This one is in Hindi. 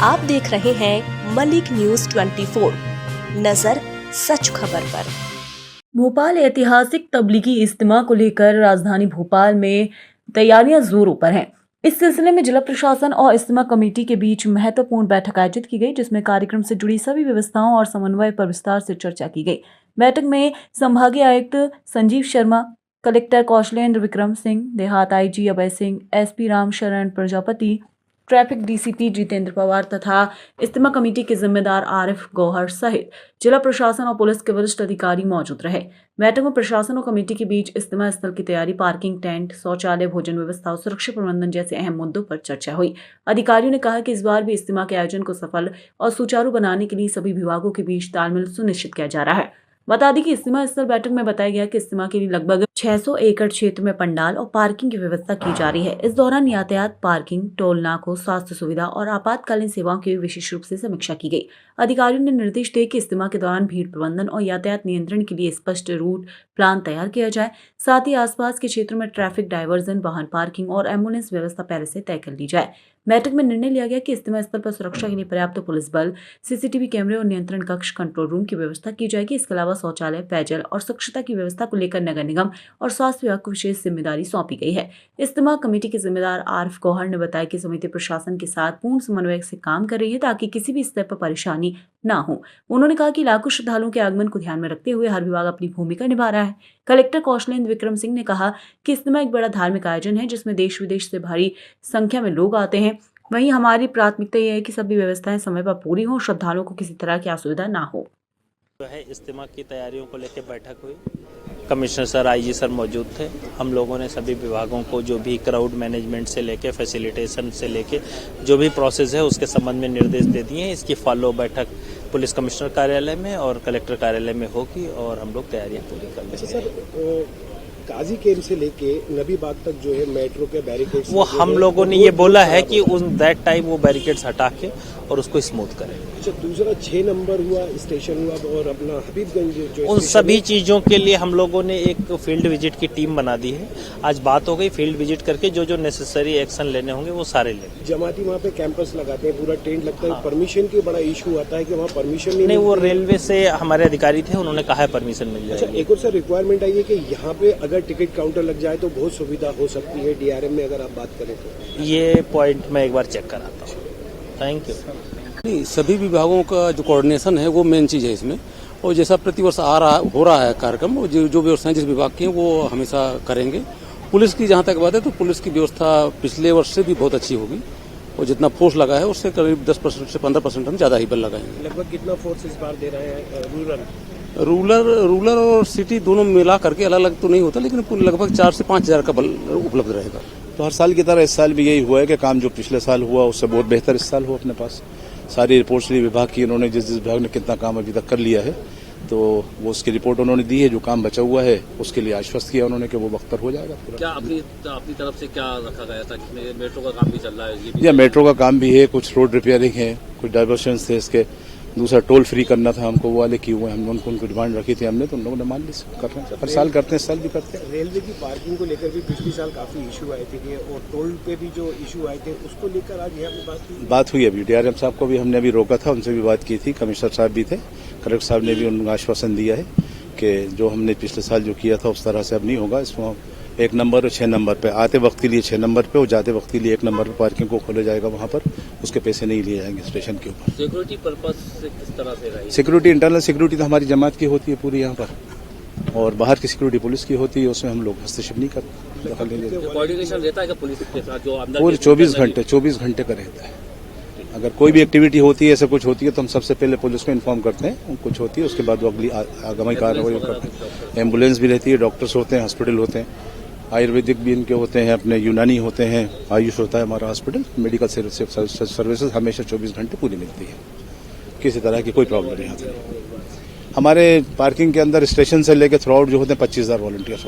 आप देख रहे हैं मलिक न्यूज 24, नजर सच खबर पर। भोपाल ऐतिहासिक तबलीगी इज्तिमा को लेकर राजधानी भोपाल में तैयारियां जोरों पर हैं। इस सिलसिले में जिला प्रशासन और इज्तिमा कमेटी के बीच महत्वपूर्ण बैठक आयोजित की गई, जिसमें कार्यक्रम से जुड़ी सभी व्यवस्थाओं और समन्वय पर विस्तार से चर्चा की गई। बैठक में संभागीय आयुक्त संजीव शर्मा, कलेक्टर कौशलेंद्र विक्रम सिंह, देहात IG Abhay Singh, SP Ramsharan Prajapati, traffic DCP Jitendra Pawar तथा इज्तिमा कमेटी के जिम्मेदार आरिफ गौहर सहित जिला प्रशासन और पुलिस के वरिष्ठ अधिकारी मौजूद रहे। बैठक में प्रशासन और कमेटी के बीच इज्तिमा स्थल की तैयारी, पार्किंग, टेंट, शौचालय, भोजन व्यवस्था और सुरक्षा प्रबंधन जैसे अहम मुद्दों पर चर्चा हुई। अधिकारियों ने कहा कि इस बार भी इज्तिमा के आयोजन को सफल और सुचारू बनाने के लिए सभी विभागों के बीच तालमेल सुनिश्चित किया जा रहा है। बता दें कि इज्तिमा स्थल बैठक में बताया गया कि इज्तिमा के लिए लगभग 600 एकड़ क्षेत्र में पंडाल और पार्किंग की व्यवस्था की जा रही है। इस दौरान यातायात, पार्किंग, टोल नाकों, स्वास्थ्य सुविधा और आपातकालीन सेवाओं की विशेष रूप से समीक्षा की गई। अधिकारियों ने निर्देश दिए कि इज्तिमा के दौरान भीड़ प्रबंधन और यातायात नियंत्रण के लिए स्पष्ट रूट प्लान तैयार किया जाए। साथ ही आसपास के क्षेत्रों में ट्रैफिक डायवर्जन, वाहन पार्किंग और एम्बुलेंस व्यवस्था पहले से तय कर ली जाए। बैठक में निर्णय लिया गया कि इज्तिमा स्थल पर सुरक्षा के लिए पर्याप्त पुलिस बल, सीसीटीवी कैमरे और नियंत्रण कक्ष, कंट्रोल रूम की व्यवस्था की जाएगी। इसके अलावा शौचालय, पेयजल और स्वच्छता की व्यवस्था को लेकर नगर निगम और स्वास्थ्य विभाग को विशेष जिम्मेदारी सौंपी गई है। इज्तिमा कमेटी के जिम्मेदार आरिफ गौहर ने बताया कि समिति प्रशासन के साथ पूर्ण समन्वय से काम कर रही है ताकि किसी भी स्तर पर परेशानी न हो। उन्होंने कहा कि लाखों श्रद्धालुओं के आगमन को ध्यान में रखते हुए हर विभाग अपनी भूमिका निभा रहा है। कलेक्टर कौशलेंद्र विक्रम सिंह ने कहा कि इज्तिमा एक बड़ा धार्मिक आयोजन है जिसमें देश विदेश से भारी संख्या में लोग आते हैं। वहीं हमारी प्राथमिकता यह है कि सभी व्यवस्थाएं समय पर पूरी हों, श्रद्धालुओं को किसी तरह की असुविधा ना हो। जो है इज्तिमा की तैयारियों को लेकर बैठक हुई। कमिश्नर सर, आईजी सर मौजूद थे। हम लोगों ने सभी विभागों को जो भी क्राउड मैनेजमेंट से लेके फैसिलिटेशन से लेके जो भी प्रोसेस है उसके संबंध में निर्देश दे दिए हैं। इसकी फॉलो बैठक पुलिस कमिश्नर कार्यालय में और कलेक्टर कार्यालय में होगी और हम लोग तैयारियां पूरी कर लेंगे। सर, काजी कैंप से लेके नबी बाग तक जो है मेट्रो के बैरिकेड्स, वो हम लोगों ने ये बोला है कि उन दैट टाइम वो बैरिकेड्स हटा के और उसको स्मूथ करें। अच्छा, दूसरा 6 नंबर हुआ, स्टेशन हुआ और अपना हबीबगंज जो उन सभी चीजों के लिए हम लोगों ने एक फील्ड विजिट की टीम बना दी है। आज बात हो गई, फील्ड विजिट करके जो जो नेसेसरी एक्शन लेने होंगे वो सारे लेंगे। जमाती वहाँ पे कैंपस लगाते हैं, पूरा टेंट लगता है। परमिशन की बड़ा इशू आता है कि वहाँ परमिशन नहीं। वो रेलवे से हमारे अधिकारी थे, उन्होंने कहा है परमिशन मिल जाएगी। अच्छा, एक और सर रिक्वायरमेंट आई है कि यहाँ पे अगर टिकट काउंटर लग जाए तो बहुत सुविधा हो सकती है डीआरएम में, अगर आप बात करें तो। ये पॉइंट मैं एक बार चेक कराता हूँ। Thank you. नहीं, सभी विभागों का जो कोऑर्डिनेशन है वो मेन चीज है इसमें। और जैसा प्रतिवर्ष हो रहा है कार्यक्रम, जो व्यवस्थाएं जिस विभाग की हैं वो हमेशा करेंगे। पुलिस की जहां तक बात है तो पुलिस की व्यवस्था पिछले वर्ष से भी बहुत अच्छी होगी और जितना फोर्स लगा है उससे करीब 10% से 15% हम ज्यादा ही बल लगाएंगे। लगभग कितना फोर्स इस बार दे रहे हैं? रूरल और सिटी दोनों मिला करके अलग अलग तो नहीं होता, लेकिन लगभग 4 से 5 हजार का बल उपलब्ध रहेगा। तो हर साल की तरह इस साल भी यही हुआ है कि काम जो पिछले साल हुआ उससे बहुत बेहतर इस साल हो। अपने पास सारी रिपोर्ट्स ली विभाग की, उन्होंने जिस विभाग ने कितना काम अभी तक कर लिया है तो वो उसकी रिपोर्ट उन्होंने दी है। जो काम बचा हुआ है उसके लिए आश्वस्त किया उन्होंने कि वो वक्त पर हो जाएगा पूरा। क्या अपनी तरफ से क्या रखा गया था? मेट्रो का काम भी चल रहा है? या मेट्रो का काम भी है, कुछ रोड रिपेयरिंग है, कुछ डाइवर्शन थे इसके, दूसरा टोल फ्री करना था हमको, वो वाले किए हुए हम उनको डिमांड रखी थी हमने, तो उन लोगों ने मान ली। कर रहे हैं, हर साल करते हैं, इस साल भी करते हैं। रेलवे की पार्किंग को लेकर भी पिछले साल काफी इशू आए थे और टोल पे भी जो इशू आए थे उसको लेकर आज यहाँ पे बात हुई। अभी डीआरएम साहब को भी हमने अभी रोका था, उनसे भी बात की थी, कमिश्नर साहब भी थे, कलेक्टर साहब ने भी उनको आश्वासन दिया है कि जो हमने पिछले साल जो किया था उस तरह से अब नहीं होगा। इसमें 1 नंबर और 6 नंबर पे आते वक्त के लिए 6 नंबर पे और जाते वक्त के लिए 1 नंबर पे पार्किंग को खोला जाएगा। वहाँ पर उसके पैसे नहीं लिए जाएंगे स्टेशन के ऊपर। सिक्योरिटी पर्पस से किस तरह से रहेगी? सिक्योरिटी, इंटरनल सिक्योरिटी तो हमारी जमात की होती है पूरी यहाँ पर, और बाहर की सिक्योरिटी पुलिस की होती है, उसमें हम लोग हस्तक्षेप नहीं करते। कोऑर्डिनेशन रहता है पुलिस के साथ जो अंदर पूरे 24 घंटे का रहता है। अगर कोई भी एक्टिविटी होती है, ऐसा कुछ होती है तो हम सबसे पहले पुलिस को इन्फॉर्म करते हैं, कुछ होती है उसके बाद वो अगली आगामी कार्रवाई करते हैं। एम्बुलेंस भी रहती है, डॉक्टर्स होते हैं, हॉस्पिटल होते हैं, आयुर्वेदिक भी इनके होते हैं, अपने यूनानी होते हैं, आयुष होता है हमारा हॉस्पिटल। मेडिकल सर्विसेज हमेशा 24 घंटे पूरी मिलती है, किसी तरह की कोई प्रॉब्लम नहीं आती। हमारे पार्किंग के अंदर स्टेशन से लेकर थ्रू आउट जो होते हैं 25,000 वॉलंटियर्स